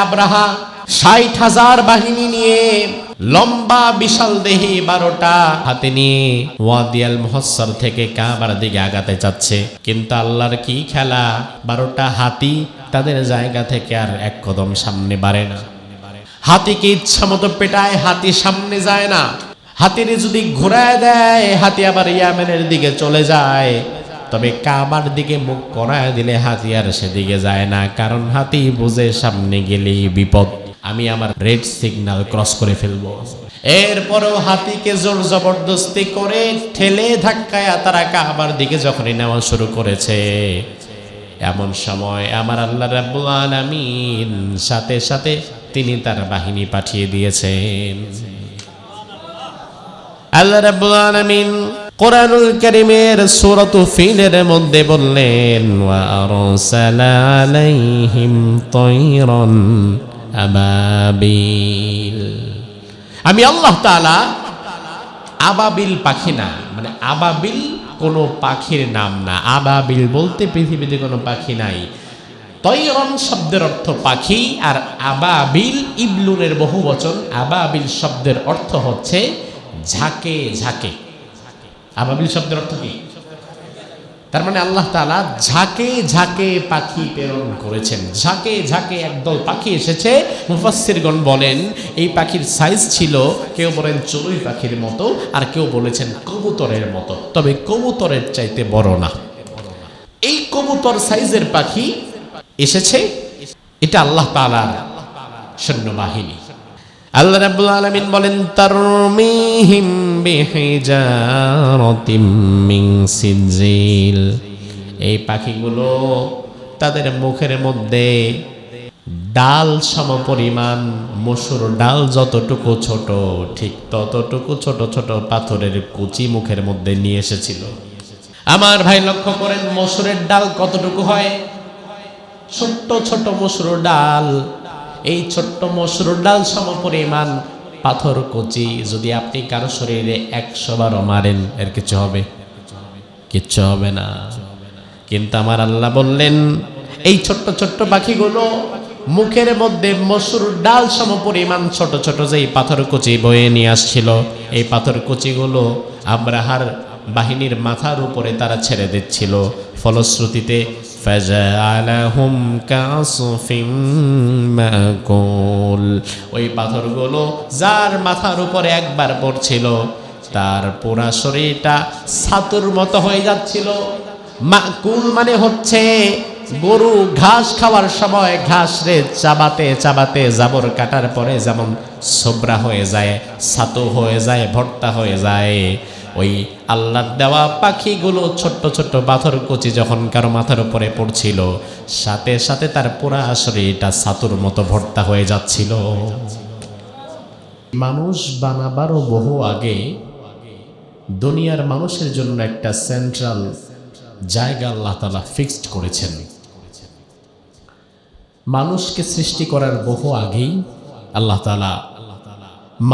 আব্রাহা ৬০,০০০ বাহিনী নিয়ে লম্বা বিশাল দেহি ১২টা হাতে নিয়ে ওয়াদি আল মুহাসসার থেকে কাবার দিকে আগাতে চাচ্ছে। কিন্তু আল্লাহর কি খেলা, ১২টা হাতি তাদের জায়গা থেকে আর এক কদম সামনে বাড়ে না। হাতিকে ইচ্ছা মতো পেটায়, হাতি সামনে যায় না। হাতিরে যদি ঘোরায় দেয়, হাতি আবার ইয়ামেনের দিকে চলে যায়। তবে কাবার দিকে মুখ করায় দিলে হাতি আর সেদিকে যায় না, কারণ হাতি বুঝে সামনে গেলেই বিপদ, আমি আমার রেড সিগন্যাল ক্রস করে ফেলবো। এরপরেও হাতিকে জোর জবরদস্তি করে ঠেলে ধাক্কায় তারা কাবার দিকে যখনই নেওয়া শুরু করেছে, এমন সময় আমার আল্লাহ রাব্বুল আলামিন সাথে সাথে তিনি তার বাহিনী পাঠিয়ে দিয়েছেন। আল্লাহ রাব্বুল আলামিন কোরআনুল কারীমের সূরাতু ফিলের মধ্যে বললেন, ওয়া আরসালা আলাইহিম তায়রান আবাবিল। আমি আল্লাহ তাআলা আবাবিল পাখি না, মানে আবাবিল কোনো পাখির নাম না। আবাবিল বলতে পৃথিবীতে কোনো পাখি নাই। তয়রন শব্দের অর্থ পাখি, আর আবাবিল ইবলুনের বহু বচন। আবাবিল শব্দের অর্থ হচ্ছে ঝাঁকে ঝাঁকে। আবাবিল শব্দের অর্থ কি? তার মানে আল্লাহ তাআলা ঝাঁকে ঝাঁকে পাখি প্রেরণ করেছেন। ঝাঁকে ঝাঁকে একদল পাখি এসেছে। মুফাসসিরগণ বলেন এই পাখির সাইজ ছিল, কেউ বলেন চড়ুই পাখির মতো, আর কেউ বলেছেন কবুতরের মতো, তবে কবুতরের চাইতে বড় না। এই কবুতর সাইজের পাখি এসেছে, এটা আল্লাহ তাআলার সৈন্যবাহিনী। আল্লাহ রাব্বুল আলামিন বলেন, তারমিহিম বিহিজারাতিম মিন সিজিল। এই পাখিগুলো তাদের মুখের মধ্যে ডাল সমপরিমাণ, মসুর ডাল যতটুকু ছোট ঠিক ততটুকু ছোট ছোট পাথরের কুচি মুখের মধ্যে নিয়ে এসেছিল। আমার ভাই লক্ষ্য করেন, মসুরের ডাল কতটুকু হয়? ছোট্ট ছোট মসুর ডাল। এই ছোট্ট মসুর ডাল সমপরিমাণ পাথর কুচি যদি আপনি কারো শরীরে ১০০ বারও মারেন, এর কিছু হবে? কিচ্ছু হবে না। কিন্তু আমার আল্লাহ বললেন, এই ছোট্ট ছোট্ট পাখিগুলো মুখের মধ্যে মসুর ডাল সমপরিমাণ ছোট ছোট যেই পাথর কুচি বয়ে নিয়ে আসছিল, এই পাথর কুচিগুলো আব্রাহার বাহিনীর মাথার উপরে তারা ছেড়ে দিচ্ছিল। ফলশ্রুতিতে ফাজআলাহুম কাসফিম মাকুল, ওই পাথরগুলো যার মাথার উপরে একবার পড়ছিল তার পুরা শরীরটা ছাতুর মতো হয়ে যাচ্ছিল। মাকুল মানে হচ্ছে গরু ঘাস খাওয়ার সময় ঘাস রে চাবাতে চাবাতে জাবর কাটার পরে যেমন সোবরা হয়ে যায়, ছাতু হয়ে যায়, ভর্তা হয়ে যায়, ওই আল্লাহর দেওয়া পাখিগুলো ছোট্ট ছোট্ট পাথর কুচি যখন কারো মাথার উপরে পড়ছিল, সাথে সাথে তার পুরা শরীরটা ছাতুর মতো ভর্তা হয়ে যাচ্ছিল। মানুষ বানাবারও বহু আগে দুনিয়ার মানুষের জন্য একটা সেন্ট্রাল জায়গা আল্লাহ তাআলা ফিক্সড করেছেন। মানুষকে সৃষ্টি করার বহু আগেই আল্লাহ তাআলা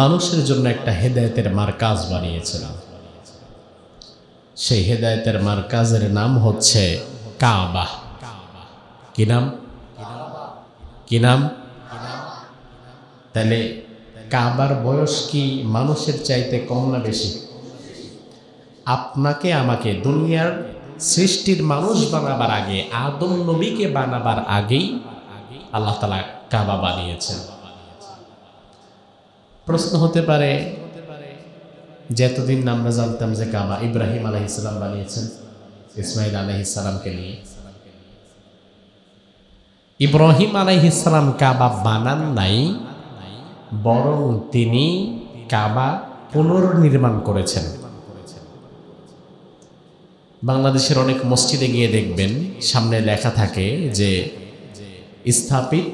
মানুষের জন্য একটা হেদায়েতের মারকাজ বানিয়েছেন। সেই হেদায়েতের মারকাজের নাম হচ্ছে কাবা। কি নাম? কি নাম? তাহলে কাবার বয়স কি মানুষের চাইতে কম না বেশি? আপনাকে আমাকে দুনিয়ার সৃষ্টির মানুষ বানাবার আগে, আদম নবীকে বানাবার আগেই আল্লাহ তাআলা কাবা বানিয়েছেন। প্রশ্ন হতে পারে যে এতদিন আমরা জানতাম যে কাবা ইব্রাহিম আলাইহিস সালাম বানিয়েছেন ইসমাইল আলাইহিস সালামকে নিয়ে। ইব্রাহিম আলাইহিস সালাম কাবা বানান নাই, বরং তিনি কাবা পুনর্নির্মাণ করেছেন। বাংলাদেশের অনেক মসজিদে গিয়ে দেখবেন সামনে লেখা থাকে যে স্থাপিত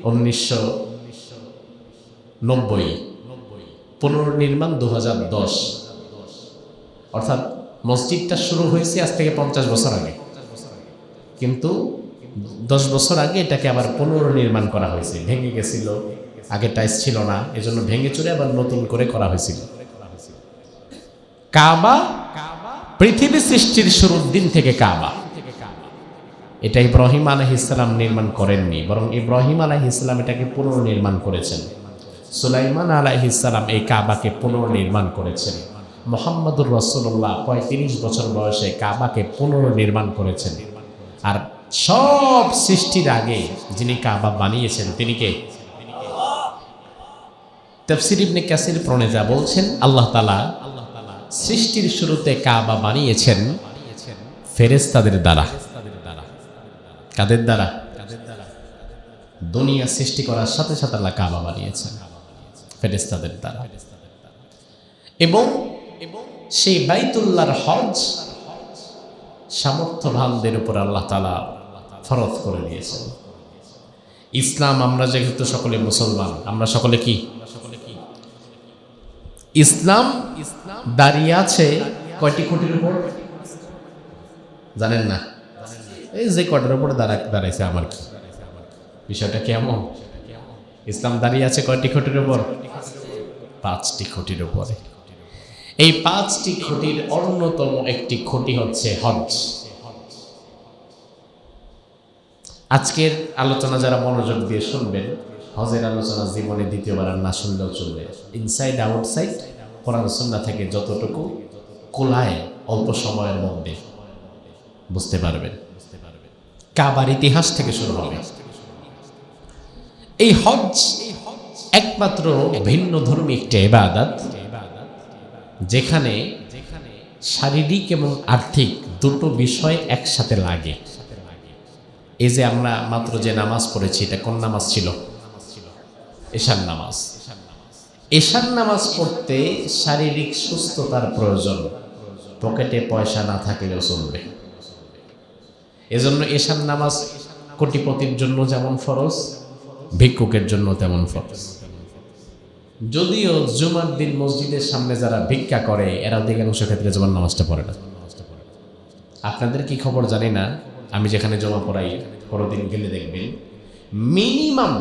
1990, পুনর্নির্মাণ 2010। অর্থাৎ মসজিদটা শুরু হয়েছে আজ থেকে 50 বছর আগে, কিন্তু 10 বছর আগে এটাকে আবার পুনর্নির্মাণ করা হয়েছে। ভেঙে গেছিল, আগে টাইলস ছিল না, এজন্য ভেঙে চুরে আবার নতুন করে করা হয়েছিল। কাবা পৃথিবী সৃষ্টির শুরুর দিন থেকে কাবা, এটা ইব্রাহিম আলাইহিস সালাম নির্মাণ করেননি, বরং ইব্রাহিম আলাইহিস সালাম এটাকে পুনর্নির্মাণ করেছেন। সুলাইমান আলাইহিস সালাম এই কাবাকে পুনর্নির্মাণ করেছেন। মুহাম্মদুর রাসূলুল্লাহ ৩৫ বছর বয়সে কাবাকে পুনর্নির্মাণ করেছেন। আর সব সৃষ্টির আগে যিনি কাবা বানিয়েছেন তিনি কে? তাফসীর ইবনে কাসির প্রণেতা বলছেন আল্লাহ তাআলা সৃষ্টির শুরুতে কাবা বানিয়েছেন ফেরেশতাদের দ্বারা। কাদের দ্বারা? দুনিয়া সৃষ্টি করার সাথে সাথে আল্লাহ কাবা বানিয়েছেন ফেরেশতাদের দ্বারা। এবং সেই বাইতুল্লাহর হজ সামর্থ্যবানদের উপর আল্লাহ তাআলা ফরজ করে দিয়েছেন। ইসলাম, আমরা যেহেতু সকলে মুসলমান, আমরা সকলে কি? ইসলাম দাঁড়িয়ে আছে কয়টি খুঁটির উপর জানেন না? এই যে কয়টার উপর দাঁড়াইছে আমার কি বিষয়টা কেমন? ইসলাম দাঁড়িয়ে আছে কয়টি খুঁটির উপর? 5টি খুঁটির উপরে। এই 5টি খুঁটির অন্যতম একটি খুঁটি হচ্ছে হজ। আজকের আলোচনা যারা মনোযোগ দিয়ে শুনবেন, হজের আলোচনা জীবনে দ্বিতীয়বার আর না শুনলেও চলবে। ইনসাইড আউটসাইড কোরআন সুন্নাহ থেকে যতটুকু কোলায় অল্প সময়ের মধ্যে বুঝতে পারবেন। কাবার ইতিহাস থেকে শুরু হবে। এই হজ একমাত্র ভিন্ন ধর্মী একটি ইবাদত যেখানে শারীরিক এবং আর্থিক দুটো বিষয় একসাথে লাগে। এই যে আমরা মাত্র যে নামাজ পড়েছি, এটা কোন নামাজ ছিল? এশার নামাজ। এশার নামাজ পড়তে শারীরিক সুস্থতার প্রয়োজন, পকেটে পয়সা না থাকলেও চলবে। এজন্য এশার নামাজ কোটিপতির জন্য যেমন ফরজ, ভিক্ষুকের জন্য তেমন ফরজ। যদিও জুমার দিন মসজিদের সামনে যারা ভিক্ষা করে এরা অধিকাংশ ক্ষেত্রে জুমার নামাজটা পড়ে না। আপনাদের কি খবর জানি না, আমি যেখানে জমা পড়াই পরদিন গেলে দেখবেন মিনিমাম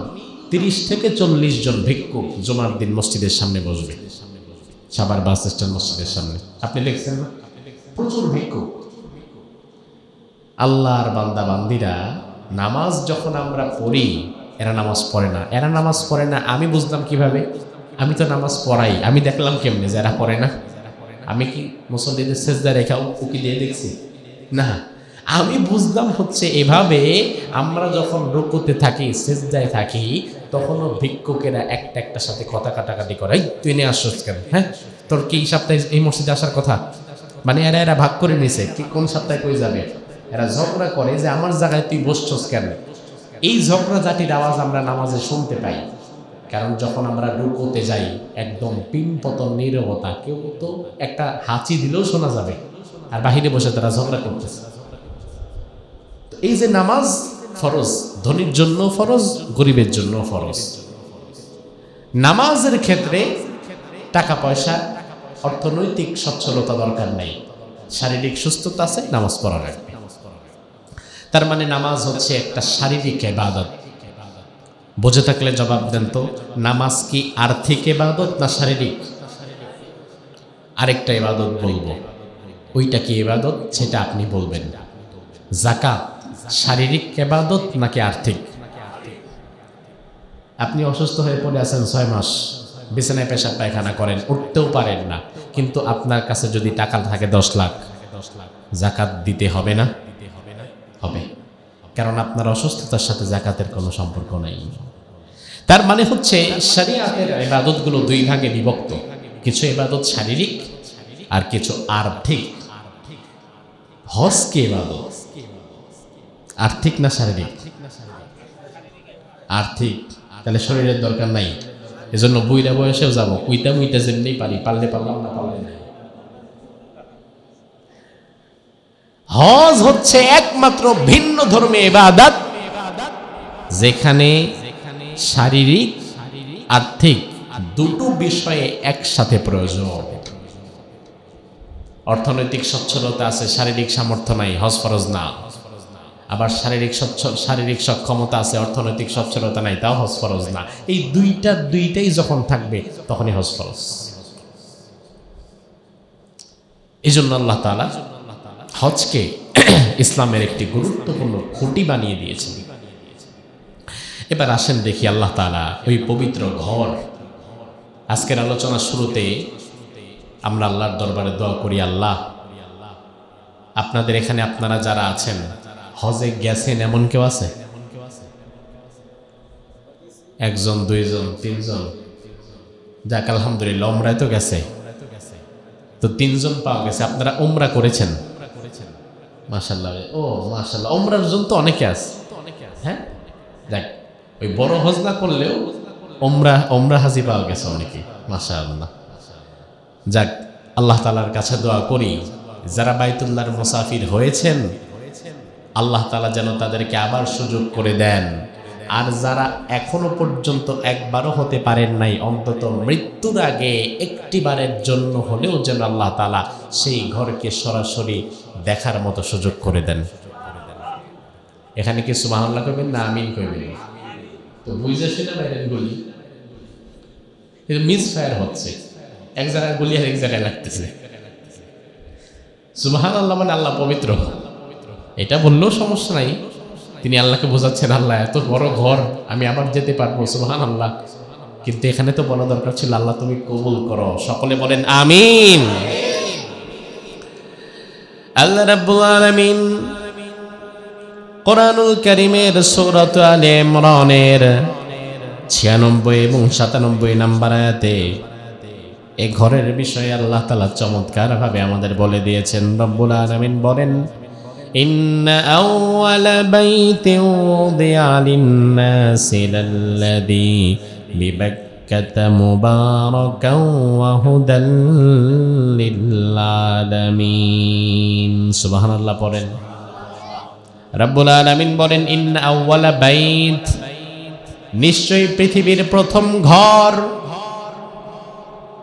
30 থেকে 40 জন ভিক্ষুক জুমার দিন মসজিদের সামনে বসবে, সাভার বাস স্ট্যান্ড মসজিদের সামনে। আপনি দেখছেন না? প্রচুর ভিক্ষুক। আল্লাহর বান্দা বান্দিরা, নামাজ যখন আমরা পড়ি এরা নামাজ পড়ে না। এরা নামাজ পড়ে না আমি বুঝলাম কিভাবে? আমি তো নামাজ পড়াই, আমি দেখলাম কেমনে যে এরা পড়ে না। আমি কি মুসল্লিদের সেজদা রেখা উকি দিয়ে দেখছি? না, আমি বুঝলাম হচ্ছে এভাবে। আমরা যখন রুকুতে থাকি, সেজদায় থাকি, তখনও ভিক্ষুকেরা একটা একটা সাথে কথা কাটাকাটি করে, তুই নিয়ে আসছিস কেন? হ্যাঁ, তোর কি সপ্তাহে এই মসজিদে আসার কথা? মানে এরা ভাগ করে নিছে কি কোন সপ্তাহে কই যাবে। এরা ঝগড়া করে যে আমার জায়গায় তুই বসছস কেন। এই ঝগড়াঝাটির আওয়াজ আমরা নামাজে শুনতে পাই। কারণ যখন আমরা রুকুতে যাই একদম পিনপতন নীরবতা, কেউ তো একটা হাঁচি দিলেও শোনা যাবে, আর বাহিরে বসে তারা ঝগড়া করতেছে। এই যে নামাজ ফরজ, ধনীর জন্য ফরজ, গরিবের জন্য ফরজ। নামাজের ক্ষেত্রে টাকা পয়সা, অর্থনৈতিক সচ্ছলতা দরকার নেই, শারীরিক সুস্থতা আছে, নামাজ পড়া লাগবে। তার মানে নামাজ হচ্ছে একটা শারীরিক ইবাদত। বুঝে থাকলে জবাব দেন তো, নামাজ কি আর্থিক ইবাদত না শারীরিক? আরেকটা ইবাদত বলবো, ওইটা কি ইবাদত সেটা আপনি বলবেন। যাকাত শারীরিক ইবাদত নাকি আর্থিক? আপনি অসুস্থ হয়ে পড়ে আছেন 6 মাস, বিছানায় পেশাব পায়খানা করেন, উঠতেও পারেন না, কিন্তু আপনার কাছে যদি টাকা থাকে 10 লাখ, যাকাত দিতে হবে না? হবে, কারণ আপনার অসুস্থতার সাথে যাকাতের কোনো সম্পর্ক নাই। তার মানে হচ্ছে শরিয়াতের ইবাদতগুলো 2 ভাগে বিভক্ত, কিছু ইবাদত শারীরিক আর কিছু আর্থিক। হজ কি ইবাদত? আর্থিক না শারীরিক? আর্থিক। তাহলে শরীরের দরকার নাই, এজন্য বুইরা বয়সেও যাবো, উইটা মুইটা যেমনি পারি, পারলে পারলাম না পারলে না। হজ হচ্ছে একমাত্র ভিন্ন ধর্মী ইবাদত যেখানে শারীরিক আর্থিক দুটো বিষয়ে একসাথে প্রয়োজন। অর্থনৈতিক সচ্ছলতা আছে, শারীরিক সামর্থ্য নাই, হজ ফরজ না। আবার শারীরিক সক্ষমতা আছে, অর্থনৈতিক সচ্ছলতা নাই, তাও হজ ফরজ না। এই দুইটাই যখন থাকবে তখনই হজ ফরজ। এই জন্য আল্লাহ তাআলা হজকে ইসলামের একটি গুরুত্বপূর্ণ খুঁটি বানিয়ে দিয়েছেন। এবার আসেন দেখি আল্লাহ তাআলা ওই পবিত্র ঘর, আজকের আলোচনার শুরুতে আমরা আল্লাহর দরবারে দোয়া করি, আল্লাহ আপনাদের এখানে আপনারা যারা আছেন হজে গেছেন এমন কেউ আছে? একজন, দুইজন, তিনজন? যাক আলহামদুলিল্লাহ, উমরায় তো গেছে, তো তিনজন পাওয়া গেছে। আপনারা উমরা করেছেন? মাশাআল্লাহ। ও মাশাআল্লাহ, উমরার জন্য তো অনেকে আছে। হ্যাঁ, যাক, ওই বড় হজ না করলেও উমরা হাজি পাওয়া গেছে অনেকে, মাশাআল্লাহ। যাক, আল্লাহ তাআলার কাছে দোয়া করি যারা বাইতুল্লাহর মুসাফির হয়েছেন আল্লাহ তাআলা যেন তাদেরকে আবার সুযোগ করে দেন, আর যারা এখনো পর্যন্ত একবারও হতে পারেন নাই, অন্তত মৃত্যুর আগে একটিবারের জন্য হলেও যেন আল্লাহ তাআলা সেই ঘরকে সরাসরি দেখার মতো সুযোগ করে দেন। এখানে কি সুবহানাল্লাহ কইবেন না আমিন কইবেন? তো বুঝে শুনে বাইরেন গুলি, কিন্তু মিস ফায়ার হচ্ছে, এক জায়গায় গুলি আর এক জায়গায় লাগতেছে। সুবহানাল্লাহ মানে আল্লাহ পবিত্র, এটা বললেও সমস্যা নাই। তিনি আল্লাহকে বোঝাচ্ছেন, আল্লাহ এত বড় ঘর আমি আবার যেতে পারবো, সুবহানাল্লাহ। কিন্তু এখানে তো বলা দরকার ছিল, আল্লাহ তুমি কবুল করো। সকলে বলেন আমিন। আল্লাহ রাব্বুল আলামিন কোরআনুল কারীমের সূরাত আলে ইমরানের 96 এবং 97 নম্বর আয়াতে এই ঘরের বিষয়ে আল্লাহ তাআলা চমৎকার ভাবে আমাদের বলে দিয়েছেন। রব্বুল আলামিন বলেন, ইন্না আউওয়ালা বাইতিন উযিআ লিন-নাসি লাল্লাযী বিবাক্কাতা মুবারাকান ওয়া হুদাল লিল-আলামিন। সুবহানাল্লাহ পড়েন। রব্বুল আলামিন বলেন, ইন্না আউওয়ালা বাইত, নিশ্চয়ই পৃথিবীর প্রথম ঘর,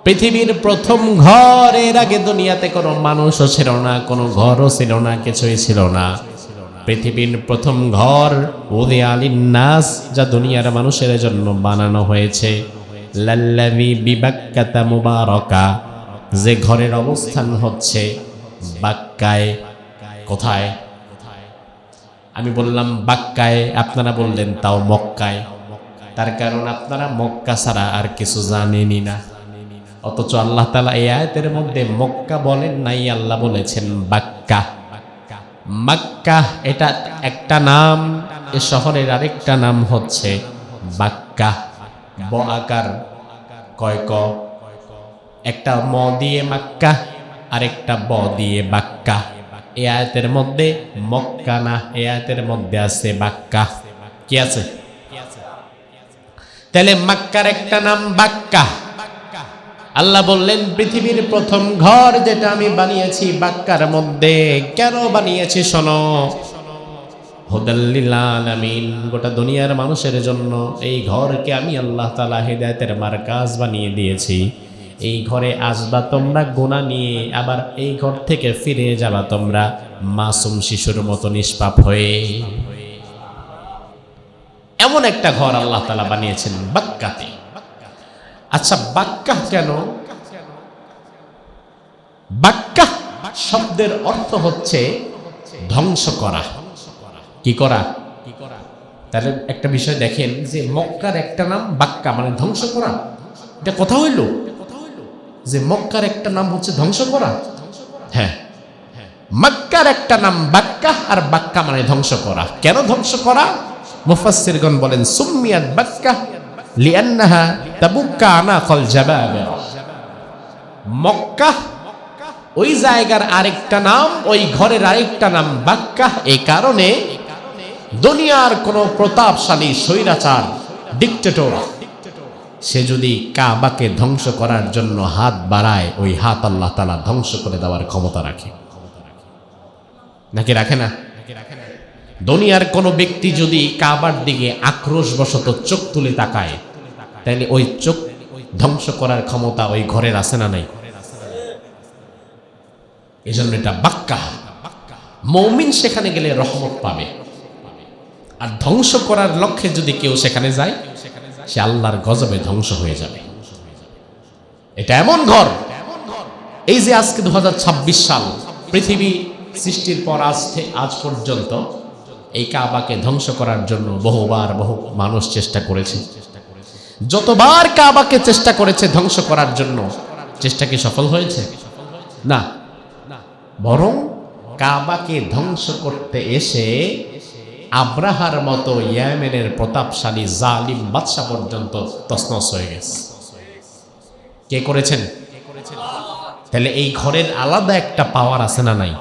পৃথিবীর প্রথম ঘর। এর আগে দুনিয়াতে কোনো মানুষও ছিল না, কোনো ঘরও ছিল না, কিছুই ছিল না। পৃথিবীর প্রথম ঘর উযিআ লিন-নাস, যা দুনিয়ার মানুষের জন্য বানানো হয়েছে। লাল্লাযী বিবাক্কাতা মুবারাকা, যে ঘরের অবস্থান হচ্ছে বাক্কায়। কোথায়? আমি বললাম বাক্কায়, আপনারা বললেন তাও মক্কায়। তার কারণ আপনারা মক্কা ছাড়া আর কিছু জানেনই না। অথচ আল্লাহ তাআলা এই আয়াতের মধ্যে মক্কা বলেন নাই, আল্লাহ বলেছেন বাক্কা। মক্কা এটা একটা নাম, এ শহরের আরেকটা নাম হচ্ছে বাক্কা। ব আকার কয় ক, একটা ম দিয়ে মাক্কা, আরেকটা ব দিয়ে বাক্কা। এই আয়াতের মধ্যে মক্কা না, এই আয়াতের মধ্যে আছে বাক্কা। কি আছে? তাহলে মক্কার একটা নাম বাক্কা। আল্লাহ বললেন পৃথিবীর প্রথম ঘর যেটা আমি বানিয়েছি বাক্কার মধ্যে। কেন বানিয়েছি শোনো, হুদাল লিল আলামিন, গোটা দুনিয়ার মানুষের জন্য এই ঘরকে আমি আল্লাহ তাআলা হিদায়াতের মারকাজ বানিয়ে দিয়েছি। এই ঘরে আসবা তোমরা গুনাহ নিয়ে, আবার এই ঘর থেকে ফিরে যাবা তোমরা মাসুম শিশুর মতো নিষ্পাপ হয়ে। এমন একটা ঘর আল্লাহ তাআলা বানিয়েছেন বাক্কাতে। আচ্ছা, বাক্কা কেন? বাক্কা শব্দের অর্থ হচ্ছে ধ্বংস করা। কি করা? তাহলে একটা বিষয় দেখেন যে মক্কার একটা নাম বাক্কা মানে ধ্বংস করা। এটা কথা হইল যে মক্কার একটা নাম হচ্ছে ধ্বংস করা। হ্যাঁ, মক্কার একটা নাম বাক্কা, আর বাক্কা মানে ধ্বংস করা। কেন ধ্বংস করা? মুফাসসিরগণ বলেন সুম্মিয়াত বাক্কা লিআন্নাহা তাবুক্কা আনাকাল জাবাবির। মক্কা ওই জায়গার আরেকটা নাম, ওই ঘরের আরেকটা নাম বাক্কা। এই কারণে দুনিয়ার কোন প্রতাপশালী স্বৈরাচার ডিক্টেটর সে যদি কাবাকে ধ্বংস করার জন্য হাত বাড়ায়, ওই হাত আল্লাহ তাআলা ধ্বংস করে দেওয়ার ক্ষমতা রাখে। নাকি রাখে না? দুনিয়ার কোন ব্যক্তি যদি কাবার দিকে আক্রোশবশত চোখ তুলে তাকায়, তাহলে ওই চোখ ধ্বংস করার ক্ষমতা ওই ঘরের আছে না নাই? এজন্য এটা বাক্কা। মুমিন সেখানে গেলে রহমত পাবে, আর ধ্বংস করার লক্ষ্যে যদি কেউ সেখানে যায়, সে আল্লাহর গজবে ধ্বংস হয়ে যাবে। এটা এমন ঘর, এই যে আজকে 2026 সাল, পৃথিবী সৃষ্টির পর আজ পর্যন্ত এই কাবাকে ধ্বংস করার জন্য বহুবার বহু মানুষ চেষ্টা করেছে। যতবার কাবাকে চেষ্টা করেছে ধ্বংস করার জন্য, চেষ্টা কি সফল হয়েছে? না, বরং কাবাকে ধ্বংস করতে এসে আব্রাহার মতো ইয়েমেনের প্রতাপশালী জালিম বাদশা পর্যন্ত তছনছ হয়ে গেছে। কে করেছেন? তাহলে এই ঘরের আলাদা একটা পাওয়ার আছে না নাই?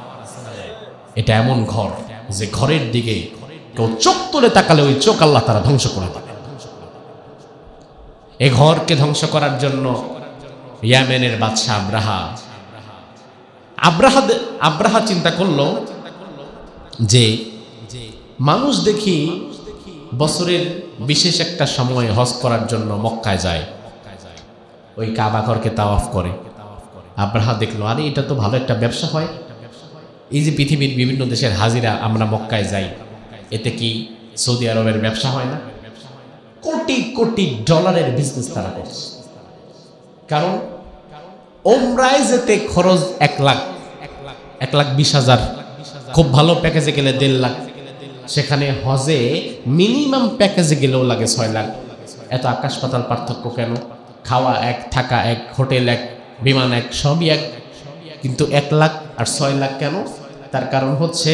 এটা এমন ঘর যে ঘরের দিকে কেউ চোখ তুলে তাকালে ওই চোখ আল্লাহ তারা ধ্বংস করে দেবে। এই ঘরকে ধ্বংস করার জন্য ইয়েমেনের বাদশা আব্রাহা চিন্তা করলো যে মানুষ দেখি বছরের বিশেষ একটা সময় হজ করার জন্য মক্কায় যায়, ওই কাবা ঘরকে তাওয়াফ করে। আব্রাহা দেখলো, আরে এটা তো ভালো একটা ব্যবসা হয়। এই যে পৃথিবীর বিভিন্ন দেশের হাজিরা আমরা মক্কায় যাই, এতে কি সৌদি আরবের ব্যবসা হয় না? কোটি কোটি ডলারের বিজনেস তারা করছে। কারণ ওমরায় যেতে খরচ 1,20,000, খুব ভালো প্যাকেজে গেলে 1.5 লাখ, সেখানে হজে মিনিমাম প্যাকেজে গেলেও লাগে 6 লাখ। এত আকাশ পাতাল পার্থক্য কেন? খাওয়া এক, থাকা এক, হোটেল এক, বিমান এক, সবই এক, কিন্তু 1 লাখ আর 6 লাখ কেন? তার কারণ হচ্ছে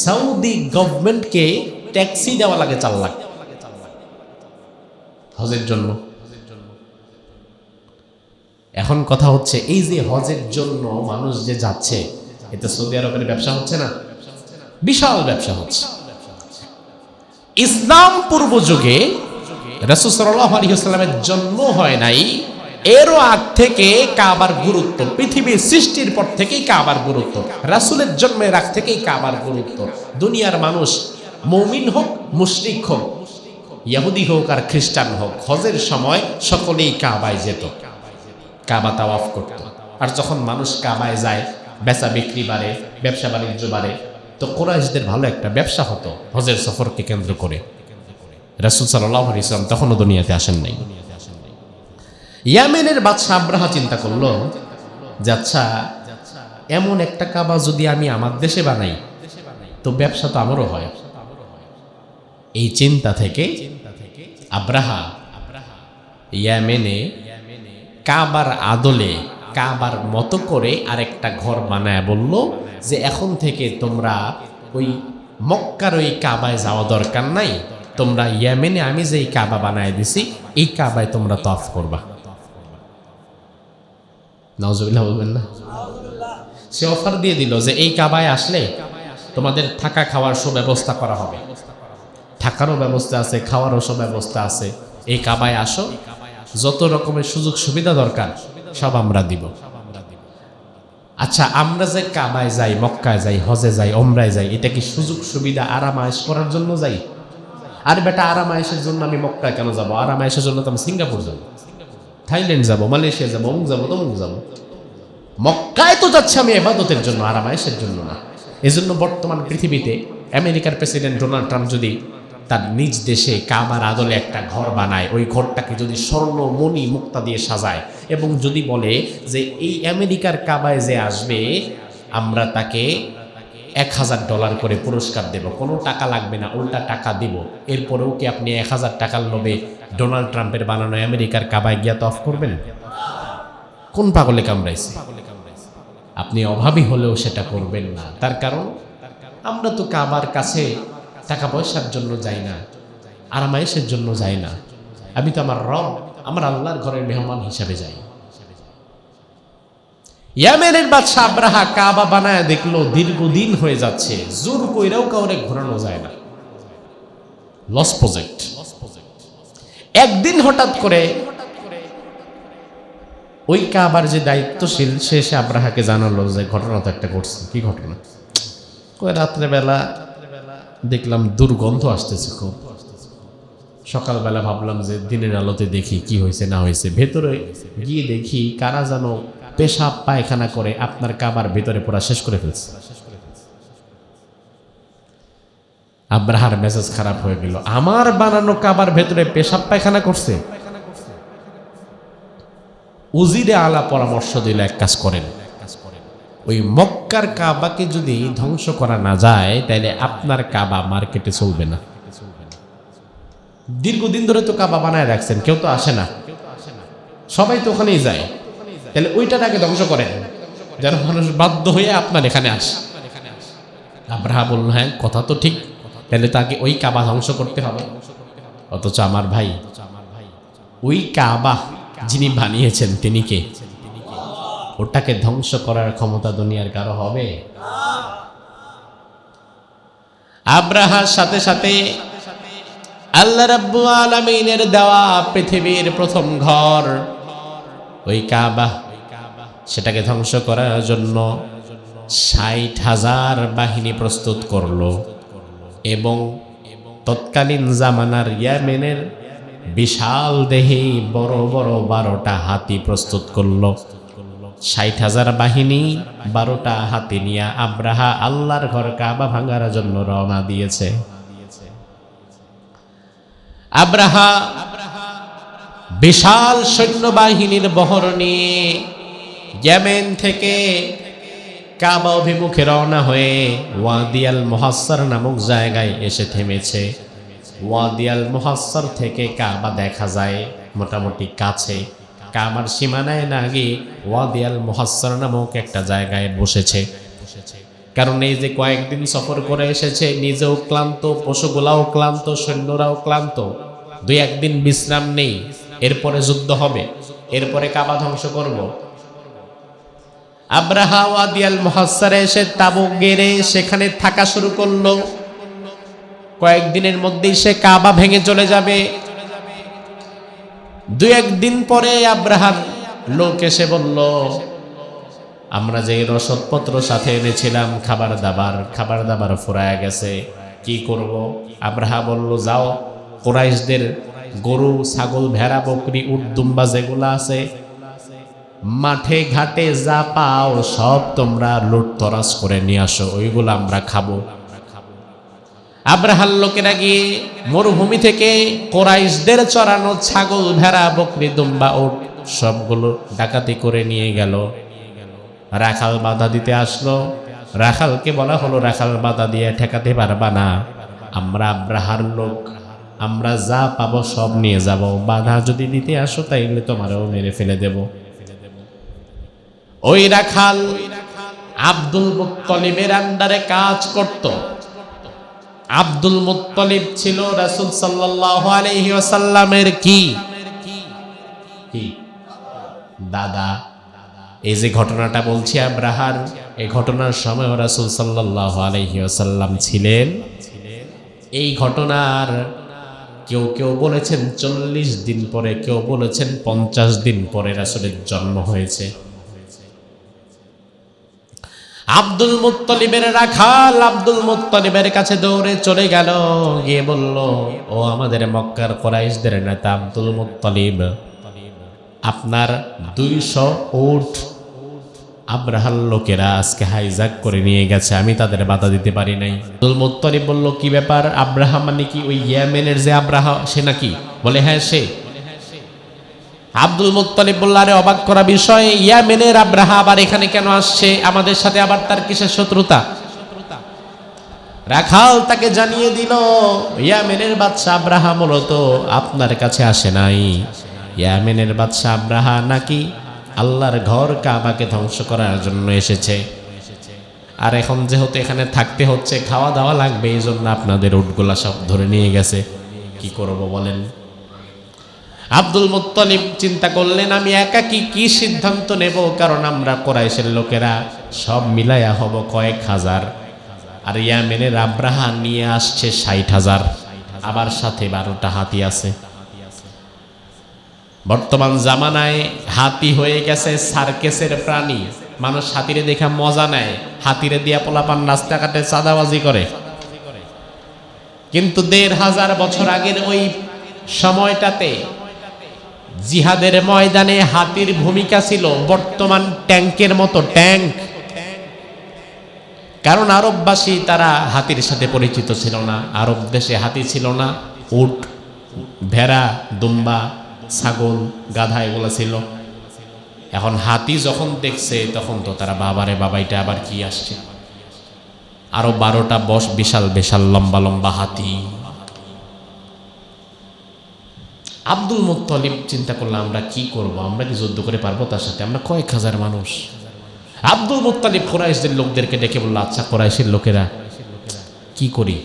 সৌদি গভর্নমেন্টকে ট্যাক্সি দেওয়া লাগে 4 লাখ হজের জন্য। এখন কথা হচ্ছে, এই যে হজের জন্য মানুষ যে যাচ্ছে, এতে সৌদি আরবের ব্যবসা হচ্ছে না? বিশাল ব্যবসা হচ্ছে। ইসলাম পূর্ব যুগে রাসূল সাল্লাল্লাহু আলাইহি ওয়াসাল্লামের জন্ম হয় নাই, এরও আগ থেকে কাবার গুরুত্ব, পৃথিবীর সৃষ্টির পর থেকেই কাবার গুরুত্ব, রাসূলের জন্মের আগ থেকেই কাবার গুরুত্ব। দুনিয়ার মানুষ মুমিন হোক, মুশরিক হোক, ইহুদি হোক আর খ্রিস্টান হোক, হজের সময় সকলেই কাবায় যেত, কাবা তাওয়াফ করত। আর যখন মানুষ কাবায় যায়, বেচা বিক্রি বাড়ে, ব্যবসা বাণিজ্য বাড়ে। তো কুরাইশদের ভালো একটা ব্যবসা হতো হজের সফরকে কেন্দ্র করে। রাসূল সাল্লাল্লাহু আলাইহি ওয়াসাল্লাম তখনও দুনিয়াতে আসেন নাই। ইয়েমেনের বাদশা আব্রাহা চিন্তা করলো যে আচ্ছা, এমন একটা কাবা যদি আমি আমার দেশে বানাই তো ব্যবসা তো আমারও হয়। এই চিন্তা থেকে আব্রাহা ইয়েমেনে কাবার আদলে, কাবার মতো করে আরেকটা ঘর বানায় বলল যে এখন থেকে তোমরা ওই মক্কার ওই কাবায় যাওয়া দরকার নাই, তোমরা ইয়েমেনে আমি যে এই কাবা বানায় দিছি এই কাবায় তোমরা তাওয়াফ করবা। নাউজুবিল্লাহ বলবেন না? সে অফার দিয়ে দিল যে এই কাবায় আসলে তোমাদের থাকা খাওয়ার সুব্যবস্থা করা হবে, থাকারও ব্যবস্থা আছে, খাওয়ারও সব ব্যবস্থা আছে। এই কাবায় আসো, যত রকমের সুযোগ সুবিধা দরকার সব আমরা দিব। আচ্ছা, আমরা যে কাবায় যাই, মক্কায় যাই, হজে যাই, ওমরায় যাই, এটা কি সুযোগ সুবিধা আরাম আয়েশ করার জন্য যাই? আর বেটা, আরাম আয়েশের জন্য আমি মক্কায় কেন যাবো? আরাম আয়েশের জন্য তো আমি সিঙ্গাপুর যাবো, থাইল্যান্ড যাবো, মালয়েশিয়া যাবো, অমুক যাবো, তমুক যাবো। মক্কায় তো যাচ্ছে আমি ইবাদতের জন্য, আরাম আয়েশের জন্য না। এজন্য বর্তমান পৃথিবীতে আমেরিকার প্রেসিডেন্ট ডোনাল্ড ট্রাম্প যদি তার নিজ দেশে কাবার আদলে একটা ঘর বানায়, ওই ঘরটাকে যদি স্বর্ণ মণি মুক্তা দিয়ে সাজায় এবং যদি বলে যে এই আমেরিকার কাবায় যে আসবে আমরা তাকে $1,000 করে পুরস্কার দেব, কোনো টাকা লাগবে না, উল্টা টাকা দিব, এরপরেও কি আপনি 1,000 টাকার লোভে ডোনাল্ড ট্রাম্পের বানানো আমেরিকার কাবায় গিয়া তফ করবেন? কোন পাগলে কামড়াইছে? আপনি অভাবী হলেও সেটা করবেন না। তার কারণ আমরা তো কাবার কাছে টাকা পয়সার জন্য যাই না, আরামায়েশের জন্য যাই না। আমি তো আমার রব, আমার আল্লাহর ঘরের মেহমান হিসাবে যাই। ইয়েমেনের বাদশা আব্রাহা কাবা বানায় দেখলো দীর্ঘদিন হয়ে যাচ্ছে, জোর কইরাও কাউরে ঘোরানো যায় না, লস প্রজেক্ট। একদিন হঠাৎ করে ওই কাবার যে দায়িত্বশীল সে এসে আব্রাহাকে জানালো যে ঘটনা তো একটা ঘটছে। কি ঘটনা? কই রাত্রেবেলা দেখলাম দুর্গন্ধ আসতেছে খুব। সকালবেলা ভাবলাম যে দিনের আলোতে দেখি কি হয়েছে না হয়েছে। ভেতরে গিয়ে দেখি কারা যেন পেশাব পায়খানা করে আপনার কাবার ভেতরে পুরা শেষ করে ফেলছে। আব্রাহার মেজাজ খারাপ হয়ে গেল, আমার বানানো কাবার ভেতরে পেশাব পায়খানা করছে। উজিরে আলা পরামর্শ দিল, এক কাজ করেন, ওই মক্কার কাবাকে যদি ধ্বংস করা না যায় তাহলে আপনার কাবা মার্কেটে চলবে না। দীর্ঘদিন ধরে তো কাবা বানায় রাখছেন, কেউ তো আসে না, সবাই তো ওখানেই যায়, তাহলে ওইটার আগে ধ্বংস করেন যেন মানুষ বাধ্য হয়ে আপনার এখানে আসে। আব্রাহা বলল, হ্যাঁ কথা তো ঠিক, তাহলে তাকে ওই কাবা ধ্বংস করতে হবে। অথচ আমার ভাই, ওই কাবা যিনি বানিয়েছেন তিনি কে? ওটাকে ধ্বংস করার ক্ষমতা দুনিয়ার কারো হবে? আব্রাহার সাথে সাথে আল্লাহ রাব্বুল আলামিনের দেওয়া পৃথিবীর প্রথম ঘর ওই কাবা, সেটাকে ধ্বংস করার জন্য 60,000 বাহিনী প্রস্তুত করলো এবং তৎকালীন জামানার ইয়ামেনের বিশাল দেহে বড় বড় 12টা হাতি প্রস্তুত করলো। 60,000 বাহিনী 12টা হাতি নিয়ে আব্রাহা আল্লাহর ঘর কাবা ভাঙার জন্য রওনা দিয়েছে। আব্রাহা বিশাল সৈন্যবাহিনীর বহর নিয়ে ইয়েমেন থেকে কাবা অভিমুখে রওনা হয়ে ওয়াদি আল মুহাসসার নামক জায়গায় এসে থেমেছে। ওয়াদি আল মুহাসসার থেকে কাবা দেখা যায় মোটামুটি কাছে। কাবার সীমানায় না গিয়ে ওয়াদি আল মুহাসসার নামক একটা জায়গায় বসেছে। কারণ এই যে কয়েকদিন সফর করে এসেছে, নিজেও ক্লান্ত, পশুগুলাও ক্লান্ত, সৈন্যরাও ক্লান্ত, 2-1 দিন বিশ্রাম নেই, এরপরে যুদ্ধ হবে, এরপরে কাবা ধ্বংস করব। আব্রাহা ওয়াদি আল মুহাসসারে এসে তাবু গেড়ে সেখানে থাকা শুরু করলো। কয়েকদিনের মধ্যেই সে কাবা ভেঙে চলে যাবে। 2-1 দিন পরে আব্রাহার লোক এসে বলল, আমরা যে রসদপত্র সাথে এনেছিলাম খাবার দাবার ফুরায় গেছে, কি করব? আব্রাহা বলল, যাও কুরাইশদের গরু, ছাগল, ভেড়া, বকরি, উট, দুম্বা যেগুলা আছে মাঠে ঘাটে যা পাও সব তোমরা লুটতরাজ করে নিয়ে আসো, ওইগুলো আমরা খাবো। আব্রাহার লোকেরা গিয়ে মরুভূমি থেকে কুরাইশদের চড়ানো ছাগল, ভেড়া, বকরি, দুম্বা, উট সবগুলো ডাকাতি করে নিয়ে গেল। রাখাল বাধা দিতে আসলো। রাখালকে বলা হলো, রাখাল বাধা দিয়ে ঠেকাতে পারবা না, আমরা আব্রাহার লোক, আমরা যা পাবো সব নিয়ে যাব, বাধা যদি দিতে আসো তাইলে তোমারও মেরে ফেলে দেব। ওই রাখাল আব্দুল মুত্তালিবের আন্ডারে কাজ করত। আব্দুল মুত্তালিব ছিল রাসূল সাল্লাল্লাহু আলাইহি ওয়াসাল্লামের কি দাদা। এই যে ঘটনাটা বলছি আব্রাহার, এই ঘটনার সময় রাসূল সাল্লাল্লাহু আলাইহি ওয়াসাল্লাম ছিলেন। এই ঘটনার কেউ কেউ বলেছেন 40 দিন পরে, কেউ বলেছেন 50 দিন পরে রাসূলের জন্ম হয়েছে। আব্দুল মুত্তালিবের রাখাল আব্দুল মুত্তালিবের কাছে দৌড়ে চলে গেল, গিয়ে বলল, ও আমাদের মক্কার কুরাইশদের নেতা আব্দুল মুত্তালিব, আপনার 200 উট আব্রাহার লোকেরা আজকে হাইজ্যাক করে নিয়ে গেছে, আমি তাদের বাধা দিতে পারি নাই। আব্দুল মুত্তালিব বলল, কি ব্যাপার? আব্রাহা মানে কি ওই ইয়েমেনের যে আব্রাহা সে নাকি? বলে, হ্যাঁ সে। আব্দুল মুত্তালিব বলল, আরে অবাক করা বিষয়, ইয়েমেনের আব্রাহা আবার এখানে কেন আসছে? আমাদের সাথে আবার তার কিসের শত্রুতা? রাখাল তাকে জানিয়ে দিল, ইয়েমেনের বাদশা আব্রাহা মূলত আপনার কাছে আসে নাই, ইয়েমেনের বাদশা আব্রাহা নাকি আল্লাহর ঘর কাবাকে ধ্বংস করার জন্য এসেছে। আর এখন যেহেতু এখানে থাকতে হচ্ছে, খাওয়া দাওয়া লাগবে, এই জন্য আপনাদের উটগুলা সব ধরে নিয়ে গেছে, কি করব বলেন? আব্দুল মুত্তালিব চিন্তা করলেন, আমি একা কি সিদ্ধান্ত নেব, কারণ আমরা কুরাইশের লোকেরা সব মিলাইয়া হব কয়েক হাজার, আর ইয়েমেনের আব্রাহা নিয়ে আসছে 60,000, আবার সাথে 12টা হাতি আছে। বর্তমান জামানায় হাতি হয়ে গেছে সার্কেসের প্রাণী। মানুষ হাতিরে দেখা মজা নেয়, হাতিরে দিয়া পোলাপান রাস্তাঘাটে চাঁদাবাজি করে। কিন্তু 1500 বছর আগের ওই সময়টাতে জিহাদের ময়দানে হাতির ভূমিকা ছিল বর্তমান ট্যাঙ্কের মতো ট্যাঙ্ক। কারণ আরববাসী তারা হাতির সাথে পরিচিত ছিল না, আরব দেশে হাতি ছিল না, উট, ভেড়া, দুম্বা, ছাগল, গাধা এগুলো ছিল। এখন হাতি যখন দেখছে তখন তো তারা বাবারে বাবা এটা আবার কি আসছে, আরো 12টা বিশাল বিশাল লম্বা লম্বা হাতি। আব্দুল মুত্তালিব চিন্তা করলাম আমরা কি করব, আমরা কি যুদ্ধ করে পারবো তার সাথে, আমরা কয়েক হাজার মানুষ। আব্দুল মুত্তালিব কুরাইশদের লোকদেরকে ডেকে বলল, আচ্ছা কুরাইশের লোকেরা কি করি,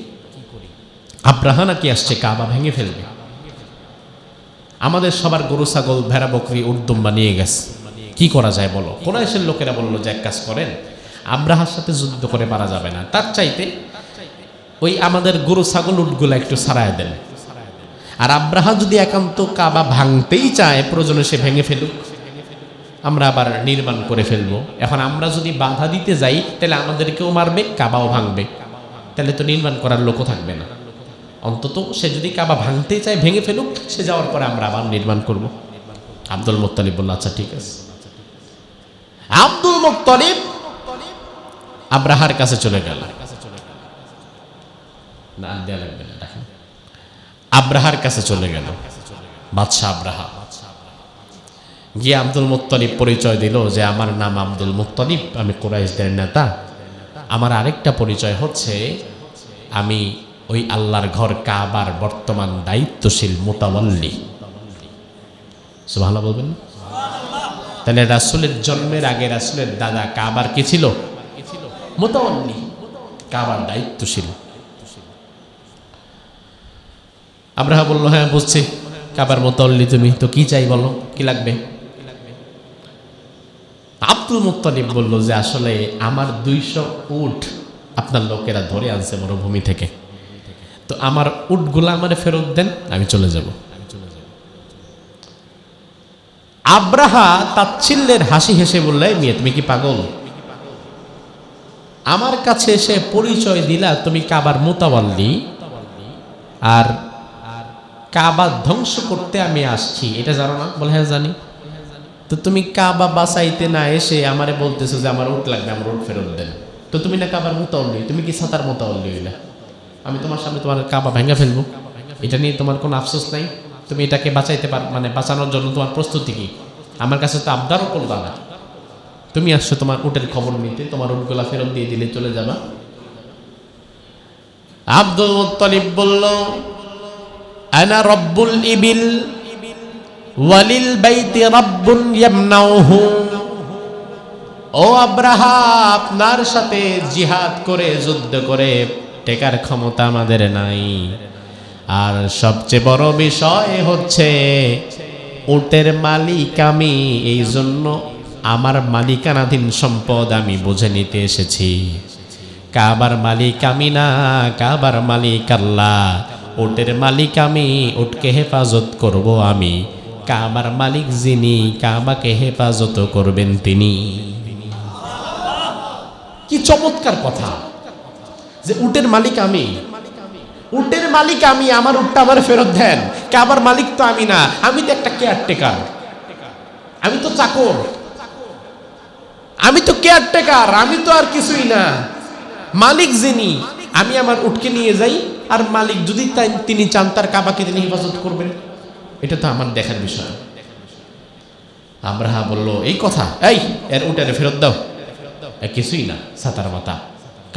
আব্রাহা নাকি আসছে কাবা ভেঙে ফেলবে, আমাদের সবার গরু ছাগল ভেড়া বকরি উটদুম্বা নিয়ে গেছে, কি করা যায় বলো। কুরাইশের লোকেরা বলল যে এক কাজ করেন, আব্রাহার সাথে যুদ্ধ করে পারা যাবে না, তার চাইতে ওই আমাদের গরু ছাগল উটগুলা একটু ছাড়ায় দেন, আর আব্রাহা যদি একান্ত কাবা ভাঙতেই চায় প্রয়োজনে সে ভেঙে ফেলুক, আমরা আবার নির্মাণ করে ফেলবো। এখন আমরা যদি বাধা দিতে যাই তাহলে আমাদেরকেও মারবে, কাবাও ভাঙবে, তাহলে তো নির্মাণ করার লোকও থাকবে না। অন্তত সে যদি কাবা ভাঙতেই চায় ভেঙে ফেলুক, সে যাওয়ার পরে আমরা আবার নির্মাণ করব। আব্দুল মুত্তালিব বলল আচ্ছা ঠিক আছে। আব্দুল মুত্তালিব আব্রাহার কাছে চলে গেল, না দেয়া লাগবে না, দেখেন আব্রাহার কাছে চলে গেল বাদশাহ আব্রাহা। গিয়ে আব্দুল মুত্তালিব পরিচয় দিল যে আমার নাম আব্দুল মুত্তালিব, আমি কুরাইশদের নেতা, আমার আরেকটা পরিচয় হচ্ছে আমি ওই আল্লাহর ঘর কাবার বর্তমান দায়িত্বশীল মুতাওয়াল্লি। সুবহানাল্লাহ বলবেন। তাহলে রাসূলের জন্মের আগে রাসূলের দাদা কাবার কি ছিল? মুতাওয়াল্লি, কাবার দায়িত্বশীল। আব্রাহা বলল হ্যাঁ বুঝছি, কাবার মুতাওয়াল্লি তুমি, তো কি চাই বলো, কি লাগবে? আব্দুল মুত্তালিব বলল যে আসলে আমার 200 উট আপনার লোকেরা ধরে আনছে মরুভূমি থেকে, তো আমার উটগুলা আমারে ফেরত দেন, আমি চলে যাব। আব্রাহা তাচ্ছিল্যের হাসি হেসে বললে, মেয়ে তুমি কি পাগল? আমার কাছে এসে পরিচয় দিলা তুমি কাবার মুতাওয়াল্লি, আর কাবা ধ্বংস করতে আমি আসছি এটা জানো না? বলে হ্যাঁ জানি। তো তুমি কাবা বাঁচাইতে না এসে আমারে বলতেছো যে আমার উট লাগবে, আমার উট ফেরত দেন, তো তুমি না কাবার মুতাওয়াল্লি, তুমি কি ছাতার মুতাওয়াল্লি হইলা? আমি তোমার সামনে তোমার কাবা ভেঙে ফেলবো, এটা নিয়ে তোমার কোনো আফসোস নাই? তুমি এটাকে বাঁচাইতে পার, মানে বাঁচানোর জন্য তোমার প্রস্তুতি কি? আমার কাছে তো আবদারও করবা না, তুমি আসছো তোমার উটের খবর নিতে, তোমার উটগুলা ফেরত দিয়ে দিলে চলে যাবা। আব্দুল মুত্তালিব বলল আনা রব্বুল ইবিল ওয়ালিল বাইতি রাব্বুন ইয়ামনাউহু। ও আব্রাহা, আপনার সাথে জিহাদ করে যুদ্ধ করে টেকার ক্ষমতা আমাদের নাই, আর সবচেয়ে বড় বিষয় হচ্ছে উটের মালিক আমি, এই জন্য আমার মালিকানাধীন সম্পদ আমি বুঝে নিতে এসেছি। কাবার মালিক আমি না, কাবার মালিক আল্লাহ, উটের মালিক আমি, উটকে হেফাজত করব আমি, কাবার মালিক যিনি কাবাকে হেফাজত করবেন তিনি। কি চমৎকার কথা যে উটের মালিক আমি, উটের মালিক আমি, আমার উটটা আমার ফেরত দেন, কাবার মালিক তো আমি না, আমি তো একটা কেয়ারটেকার, আমি তো চাকর, আমি তো কেয়ারটেকার, আমি তো আর কিছুই না। মালিক যিনি, আমি আমার উটকে নিয়ে যাই, আর মালিক যদি তিনি চান তার কাবাকে তিনি হেফাজত করবেন, এটা তো আমার দেখার বিষয়। আব্রাহা বলল এই কথা, এই এর উটের ফেরত দাও, কিছুই না, ছাতার মাথা,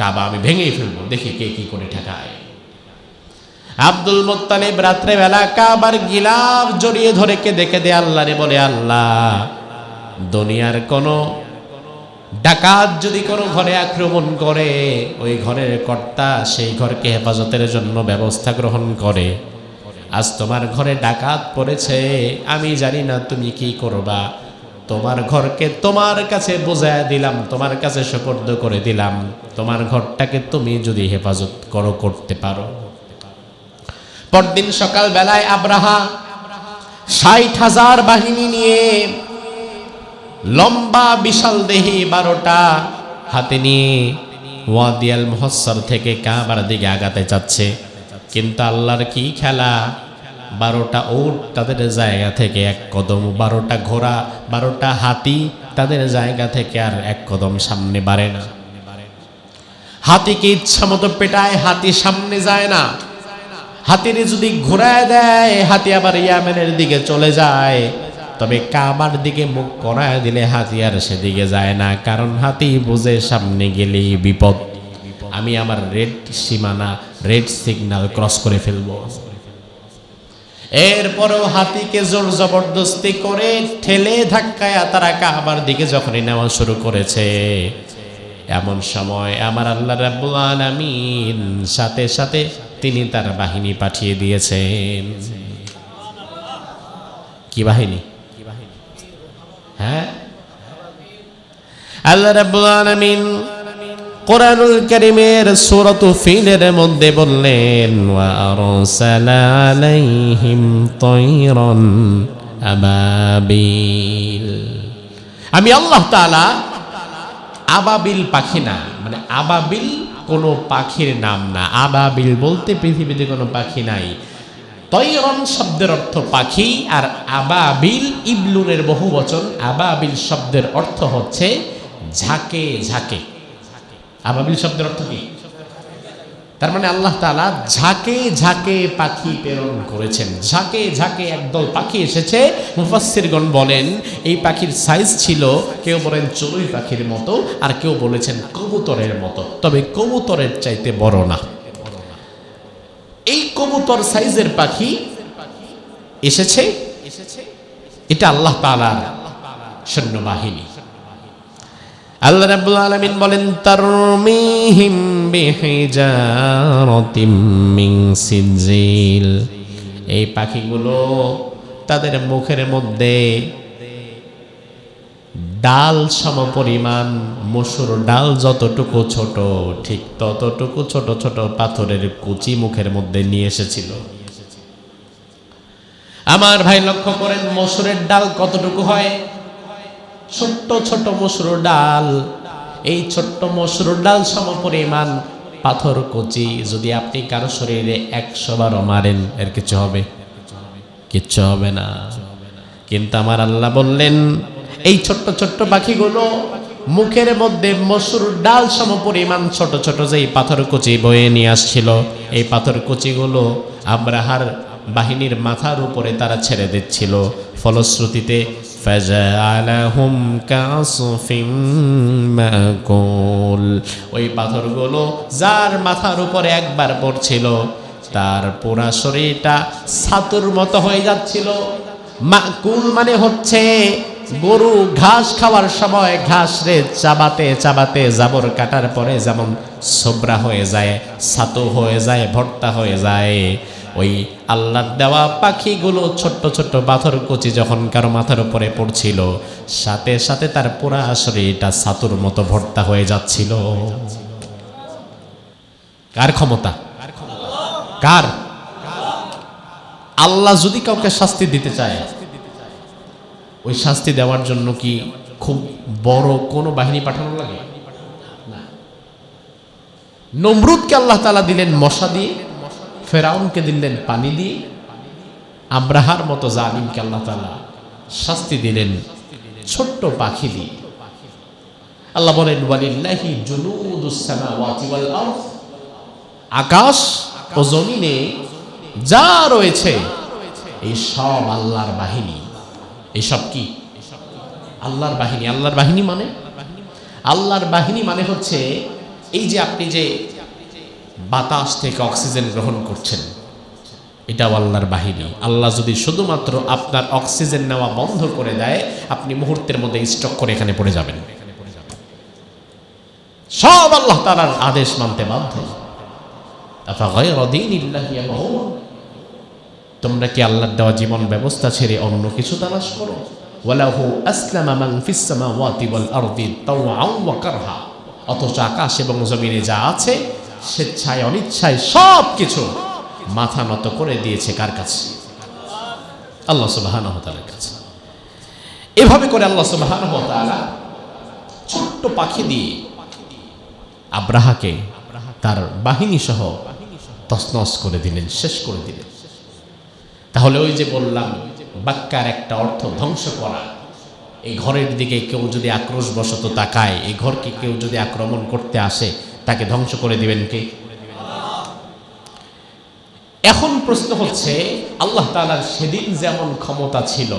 কাবা আমি ভেঙেই ফেলবো, দেখি কে কি করে ঠেকায়। আব্দুল মুত্তালিব রাত্রে বেলা কাবার গিলাফ জড়িয়ে ধরে কেঁদে কেঁদে আল্লাহরে বলে, আল্লাহ দুনিয়ার কোন ডাকাত যদি কোনো ঘরে আক্রমণ করে, ওই ঘরের কর্তা সেই ঘরকে হেফাজতের জন্য ব্যবস্থা গ্রহণ করে। আজ তোমার ঘরে ডাকাত পড়েছে, আমি জানি না তুমি কি করবা, তোমার ঘরকে তোমার কাছে বোঝায় দিলাম, তোমার কাছে সুপর্দ করে দিলাম, তোমার ঘরটাকে তুমি যদি হেফাজত করতে পারো। পরদিন সকাল বেলায় আব্রাহা 60,000 বাহিনী নিয়ে, লম্বা বিশাল দেহি 12টা হাতে নিয়ে ওয়াদি আল মুহাসসার থেকে কাবার দিকে আগাতে যাচ্ছে। কিন্তু আল্লাহর কি খেলা, 12টা উট তাদের জায়গা থেকে এক কদম, 12টা ঘোড়া, 12টা হাতি তাদের জায়গা থেকে আর এক কদম সামনে বাড়ে না। হাতিকে ইচ্ছা মতো পেটায়, হাতি সামনে যায় না। হাতির যদি ঘোরায় দেয়, হাতি আবার ইয়ামেনের দিকে চলে যায়। তবে কাবার দিকে মুখ করায় দিলে হাতি আর সেদিকে যায় না, কারণ হাতি বুঝে সামনে গেলেই বিপদ, আমি আমার রেড সীমানা, রেড সিগন্যাল ক্রস করে ফেলবো। এরপরেও হাতিকে জোর জবরদস্তি করে ঠেলে ধাক্কায় তারা কাবার দিকে যখনই নেওয়া শুরু করেছে, এমন সময় আমার আল্লাহ রাব্বুল আলামিন সাথে সাথে তিনি তার বাহিনী পাঠিয়ে দিয়েছেন। কি বাহিনী? হ্যাঁ, আল্লাহ রাব্বুল আলামিন কোরআনুল কারীমের সূরাতু ফিলের মধ্যে বললেন, ওয়া আরসালা আলাইহিম তায়রান আবাবিল। আমি আল্লাহ তাআলা আবাবিল পাখি না, মানে আবাবিল কোনো পাখির নাম না, আবাবিল বলতে পৃথিবীতে কোনো পাখি নাই। তয়রন শব্দের অর্থ পাখি, আর আবাবিল ইবলুনের বহুবচন। আবাবিল শব্দের অর্থ হচ্ছে ঝাঁকে ঝাঁকে। আবাবিল শব্দের অর্থ কি? তার মানে আল্লাহ তাআলা ঝাঁকে ঝাঁকে পাখি প্রেরণ করেছেন। ঝাঁকে ঝাঁকে একদল পাখি এসেছে। মুফাসসিরগণ বলেন এই পাখির সাইজ ছিল, কেউ বলেন চড়ুই পাখির মতো, আর কেউ বলেছেন কবুতরের মতো, তবে কবুতরের চাইতে বড় না। এই কবুতর সাইজের পাখি এসেছে, এটা আল্লাহ তাআলার সৈন্যবাহিনী। আল্লাহ রাব্বুল আলামিন বলেন, তারমিহিম বিহিজারাতিম মিন সিজিল। এই পাখিগুলো তাদের মুখের মধ্যে ডাল সমপরিমাণ, মসুর ডাল যতটুকু ছোট, ঠিক ততটুকু ছোট ছোট পাথরের কুচি মুখের মধ্যে নিয়ে এসেছিল। আমার ভাই লক্ষ্য করেন, মসুরের ডাল কতটুকু হয়? ছোট্ট ছোট মসুর ডাল। এই ছোট্ট মসুর ডাল সমপরিমাণ পাথর কুচি যদি আপনি কারো শরীরে 100 বারও মারেন, এর কিছু হবে? কিচ্ছু হবে না। কিন্তু আমার আল্লাহ বললেন, এই ছোট্ট ছোট্ট পাখিগুলো মুখের মধ্যে মসুর ডাল সমপরিমাণ ছোট ছোট যেই পাথর কুচি বয়ে নিয়ে আসছিল, এই পাথর কুচিগুলো আব্রাহার বাহিনীর মাথার উপরে তারা ছেড়ে দিচ্ছিল। ফলশ্রুতিতে ফাজআলাহুম কাসফিম মাকুল, ওই পাথরগুলো যার মাথার উপরে একবার পড়ছিল তার পুরা শরীরটা ছাতুর মতো হয়ে যাচ্ছিল। মাকুল মানে হচ্ছে গরু ঘাস খাওয়ার সময় ঘাস রে চাবাতে চাবাতে জাবর কাটার পরে যেমন সোবরা হয়ে যায়, ছাতু হয়ে যায়, ভর্তা হয়ে যায়, ওই আল্লাহর দেওয়া পাখিগুলো ছোট্ট ছোট্ট পাথর কুচি যখন কারো মাথার উপরে পড়ছিল, সাথে সাথে তার পুরা শরীরটা ছাতুর মতো ভর্তা হয়ে যাচ্ছিল। কার ক্ষমতা? কার? আল্লাহ যদি কাউকে শাস্তি দিতে চায়, ওই শাস্তি দেওয়ার জন্য কি খুব বড় কোনো বাহিনী পাঠানো লাগে? না। নমরুদকে আল্লাহ তাআলা দিলেন মশা দিয়ে, ফেরাউনকে দিলেন পানি দিয়ে, আব্রাহার মতো জালিমকে আল্লাহ তাআলা শাস্তি দিলেন ছোট্ট পাখি দিয়ে। আল্লাহ বলেন, ওয়ালিল্লাহি জুনুদুস সামাওয়াতি ওয়াল আরদ, আকাশ ও জমিনে যা রয়েছে এই সব আল্লাহর বাহিনী। এসব কি? আল্লাহর বাহিনী। আল্লাহর বাহিনী মানে, আল্লাহর বাহিনী মানে হচ্ছে এই যে আপনি যে বাতাস থেকে অক্সিজেন গ্রহণ করছেন, এটাও আল্লাহর বাহিনী। আল্লাহ যদি শুধুমাত্র আপনার অক্সিজেন নেওয়া বন্ধ করে দেয়, আপনি মুহূর্তের মধ্যে স্ট্রোক করে এখানে পড়ে যাবেন। সব আল্লাহ তাআলার আদেশ মানতে বাধ্য। আফাগায়রা দীনিল্লাহি ইয়াবগুন, তোমরা কি আল্লাহর দেওয়া জীবন ব্যবস্থা ছেড়ে অন্য কিছু তালাশ করো? ওয়ালাহু আসলামা মান ফিস সামাওয়াতি ওয়াল আরদি তাওআন ওয়া কারহা, অথচ আকাশ এবং জমিনে যা আছে স্বেচ্ছায় অনিচ্ছায় সব কিছু মাথা নত করে দিয়েছে কার কাছে? আল্লাহ সুবহানাহু ওয়া তাআলার কাছে। এভাবে করে আল্লাহ সুবহানাহু ওয়া তাআলা ছোট্ট পাখি দিয়ে আব্রাহাকে তার বাহিনী সহ তছনছ করে দিলেন, শেষ করে দিলেন। তাহলে ওই যে বললাম, বাক্যার একটা অর্থ ধ্বংস করা। এই ঘরের দিকে কেউ যদি আক্রোশবশত তাকায়, এই ঘরকে কেউ যদি আক্রমণ করতে আসে, তাকে ধ্বংস করে দিবেন কে? এখন প্রশ্ন হচ্ছে, আল্লাহ তাআলার সেদিন যেমন ক্ষমতা ছিল,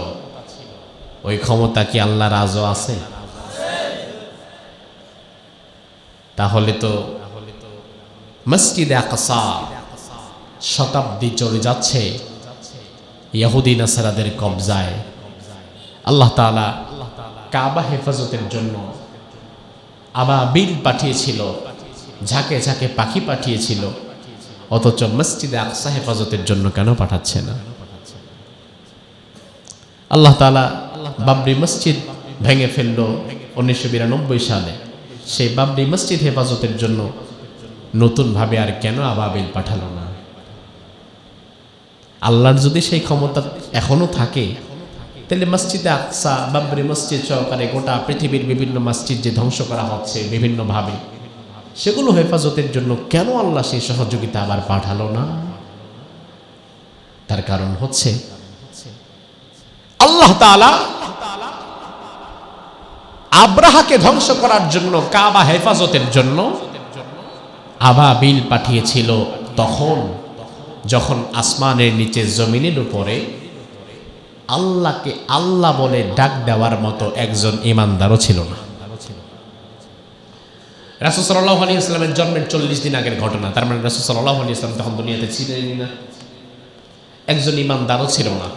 ওই ক্ষমতা কি আল্লাহর আজও আছে? তাহলে তো মসজিদে আকসা শতাব্দী চলে যাচ্ছে ইহুদি নাসারাদের কবজায়। আল্লাহ তাআলা কাবা হেফাজতের জন্য আবাবিল পাঠিয়েছিল, ঝাঁকে ঝাঁকে পাখি পাঠিয়েছিল, অথচ মসজিদে আকসা হেফাজতের জন্য কেন পাঠাচ্ছে না? আল্লাহ তাআলা বাবরি মসজিদ ভেঙে ফেলল 1992 সালে। সেই বাবরি মসজিদ হেফাজতের জন্য নতুনভাবে আর কেন আবাবিল পাঠালো না? আল্লাহর যদি সেই ক্ষমতা এখনো থাকে, তাহলে মসজিদে আকসা, বাবরি মসজিদ সহকারে গোটা পৃথিবীর বিভিন্ন মসজিদ যে ধ্বংস করা হচ্ছে বিভিন্নভাবে, সেগুলো হেফাজতের জন্য কেন আল্লাহ সেই সহযোগিতা আবার পাঠালো না? তার কারণ হচ্ছে আল্লাহ তাআলা আব্রাহাকে ধ্বংস করার জন্য, কাবা হেফাজতের জন্য আবাবিল পাঠিয়েছিল তখন যখন আসমানের নিচে জমিনের উপরে আল্লাহকে আল্লাহ বলে ডাক দেওয়ার মতো একজন ইমানদারও ছিল না। রাসূল সাল্লাল্লাহু আলাইহি ওয়াসাল্লামের জন্মের 40 দিন আগের ঘটনা। তার মানে রাসূল সাল্লাল্লাহু আলাইহি ওয়াসাল্লাম তখন দুনিয়াতে ছিলেনই না। একজন ইমানদারও ছিল না,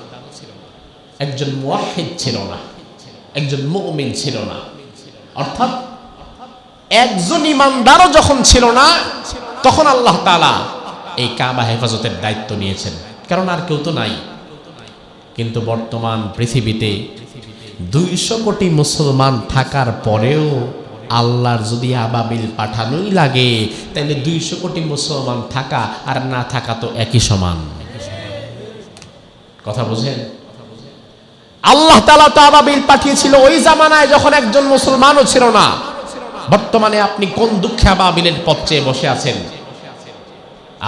একজন মুওয়াহ্হিদ ছিল না, একজন মুমিন ছিল না। অর্থাৎ একজন ইমানদারও যখন ছিল না, তখন আল্লাহ তাআলা এই কাবা হেফাজতের দায়িত্ব নিয়েছেন, কারণ আর কেউ তো নাই। কিন্তু বর্তমান পৃথিবীতে 200 কোটি মুসলমান থাকার পরেও আল্লাহর যদি আবাবিল পাঠানোই লাগে, তাহলে 200 কোটি মুসলমান থাকা আর না থাকা তো একই সমান। কথা বুঝেন? আল্লাহ তাআলা তো আবাবিল পাঠিয়েছিল ওই জামানায় যখন একজন মুসলমানও ছিল না। বর্তমানে আপনি কোন দুঃখে আবাবিলের পথ চেয়ে বসে আছেন?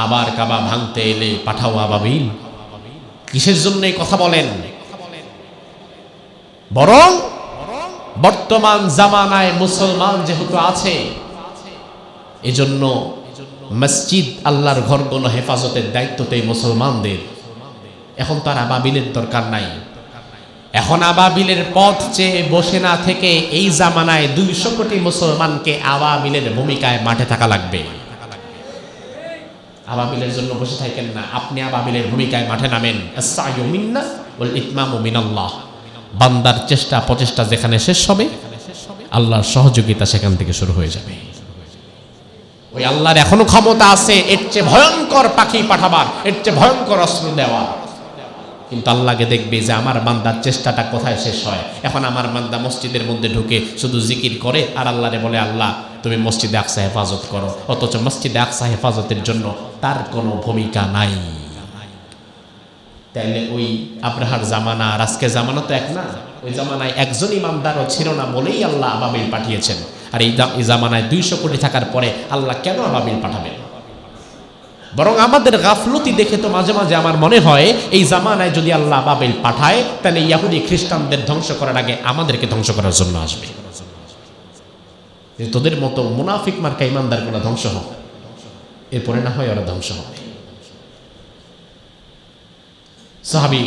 আবার কাবা ভাঙতে এলে পাঠাও আবাবিল। কিসের জন্য এই কথা বলেন? বরং বর্তমান জামানায় মুসলমান যেহেতু আছে, এজন্য মসজিদ আল্লাহর ঘরগুলো হেফাজতের দায়িত্বতে মুসলমানদের। এখন তার আবাবিলের দরকার নাই। এখন আবাবিলের পথ চেয়ে বসে না থেকে এই জামানায় 200 কোটি মুসলমানকে আবাবিলের ভূমিকায় মাঠে থাকা লাগবে। আবাবিলের জন্য বসে থাকেন না, আপনি আবাবিলের ভূমিকায় মাঠে নামেন। আস-সা'য়ু মিন্না ওয়াল ইতমামু মিনাল্লাহ। বান্দার চেষ্টা প্রচেষ্টা যেখানে শেষ হবে, আল্লাহর সহযোগিতা সেখান থেকে শুরু হয়ে যাবে। ওই আল্লাহর এখনো ক্ষমতা আছে এর চেয়ে ভয়ঙ্কর পাখি পাঠাবার, এর চেয়ে ভয়ঙ্কর অস্ত্র দেওয়া। কিন্তু আল্লাহকে দেখবে যে আমার বান্দার চেষ্টাটা কোথায় শেষ হয়। এখন আমার বান্দা মসজিদের মধ্যে ঢুকে শুধু জিকির করে আর আল্লাহরে বলে, আল্লাহ তুমি মসজিদে আকসা হেফাজত করো, অথচ মসজিদে আকসা হেফাজতের জন্য তার কোনো ভূমিকা নাই। তাইলে ওই আব্রাহার জামানা আর আজকের জামানা তো এক না। ওই জামানায় একজন ইমানদারও ছিল না বলেই আল্লাহ আবাবিল পাঠিয়েছেন। আর এই জামানায় 200 কোটি থাকার পরে আল্লাহ কেন আবাবিল পাঠাবেন? বরং আমাদের গাফলতি দেখে তো মাঝে মাঝে আমার মনে হয় এই জামানায় যদি আল্লাহ আবাবিল পাঠায়, তাহলে ইহুদি খ্রিস্টানদের ধ্বংস করার আগে আমাদেরকে ধ্বংস করার জন্য আসবে। তোদের মতো মুনাফিক মার্কা ইমানদার গুলো ধ্বংস হোক, এরপরে না হয় ওরা ধ্বংস হবে। সাহাবী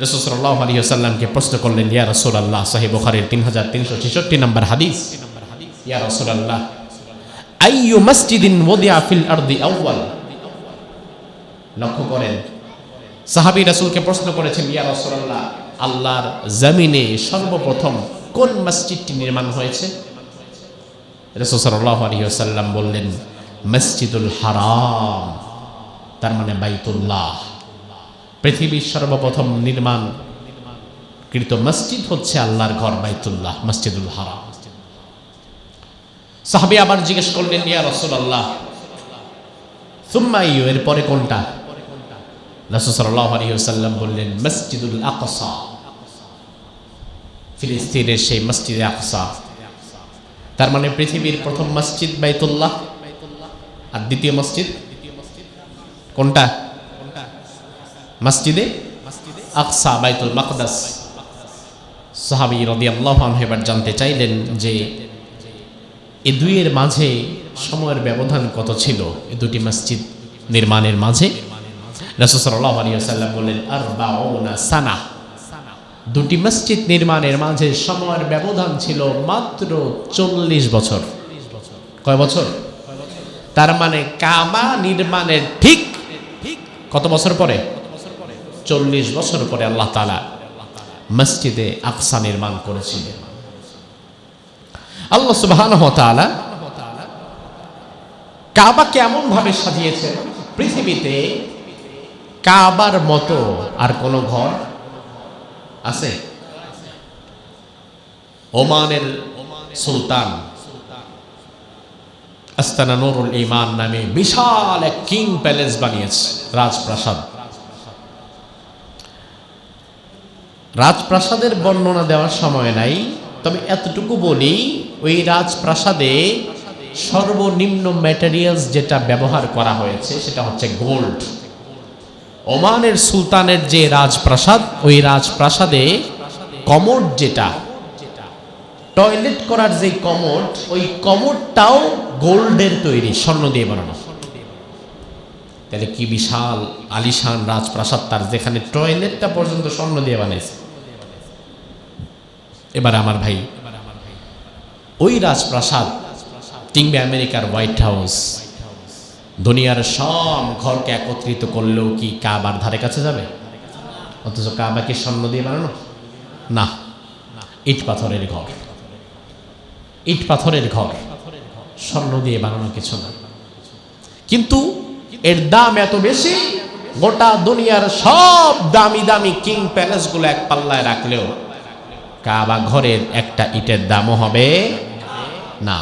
রাসূল সাল্লাল্লাহু আলাইহি ওয়াসাল্লামকে প্রশ্ন করলেন, ইয়া রাসূলুল্লাহ, সহিহ বুখারীর 3366 নম্বর হাদিস, ইয়া রাসূলুল্লাহ আইয়ু মসজিদিন ওয়াদিআ ফিল আরদি আউয়াল। লক্ষ্য করেন, সাহাবী রাসূলকে প্রশ্ন করেছেন, ইয়া রাসূলুল্লাহ, আল্লাহর জমিনে সর্বপ্রথম কোন মসজিদটি নির্মাণ হয়েছে? রাসূল সাল্লাল্লাহু আলাইহি ওয়াসাল্লাম বললেন, মসজিদুল হারাম, তার মানে বাইতুল্লাহ। পৃথিবীর সর্বপ্রথম নির্মাণকৃত মসজিদ হচ্ছে আল্লাহর ঘর বাইতুল্লাহ, মসজিদুল হারাম। সাহাবী আবার জিজ্ঞেস করলেন, ইয়া রাসূলুল্লাহ সুম্মা আইয়ু, এরপরে কোনটা? রাসূল সাল্লাল্লাহু আলাইহি ওয়াসাল্লাম বললেন, মসজিদুল আকসা, ফিলিস্তিনের সেই মসজিদে আকসা। তার মানে পৃথিবীর প্রথম মসজিদ বাইতুল্লাহ, আর দ্বিতীয় মসজিদ কোনটা? মসজিদে আকসা, বাইতুল মাকদাস। সাহাবী রাদিয়াল্লাহু আনহু এবার জানতে চাইলেন যে এই দুইয়ের মাঝে সময়ের ব্যবধান কত ছিল, এই দুটি মসজিদ নির্মাণের মাঝে? রাসূল সাল্লাল্লাহু আলাইহি ওয়াসাল্লাম বললেন, 40 সানা, দুটি মসজিদ নির্মাণের মাঝে সময়ের ব্যবধান ছিল মাত্র 40 বছর। কয় বছর? তার মানে কাবা নির্মাণের ঠিক কত বছর পরে? 40 বছর পরে আল্লাহ তাআলা মসজিদে আকসা নির্মাণ করেছিলেন। আল্লাহ সুবহানাহু ওয়া তাআলা কাবাকে এমন ভাবে সাজিয়েছেন, পৃথিবীতে কাবার মতো আর কোন ঘর আছে? ওমানের সুলতান আস্তানা নুরুল ঈমান নামে বিশাল এক কিং প্যালেস বানিয়েছে, রাজপ্রাসাদ। রাজপ্রাসাদের বর্ণনা দেওয়ার সময় নাই, তবে এতটুকু বলি, ওই রাজপ্রাসাদে সর্বনিম্ন ম্যাটেরিয়ালস যেটা ব্যবহার করা হয়েছে সেটা হচ্ছে গোল্ড। ওমানের সুলতানের যে রাজপ্রাসাদ, ওই রাজপ্রাসাদে কমোড, যেটা টয়লেট করার যে কমোড, ওই কমোডটাও গোল্ডের তৈরি, স্বর্ণ দিয়ে বানানো। তাহলে কি বিশাল আলিশান রাজপ্রাসাদ তার, যেখানে টয়লেটটা পর্যন্ত স্বর্ণ দিয়ে বানাইছে। এবার আমার ভাই, ওই রাজপ্রাসাদ কিংবা আমেরিকার হোয়াইট হাউস, দুনিয়ার সব ঘরকে একত্রিত করলেও কি কাবার ধারে কাছে যাবে? অথচ কাবা কি স্বর্ণ দিয়ে বানানো? না, ইট পাথরের ঘর। ইট পাথরের ঘর, স্বর্ণ দিয়ে বানানো কিছু না। কিন্তু এর দাম এত বেশি, গোটা দুনিয়ার সব দামি দামি কিং প্যালেসগুলো এক পাল্লায় রাখলেও কাবা ঘরের একটা ইটের দামও হবে না।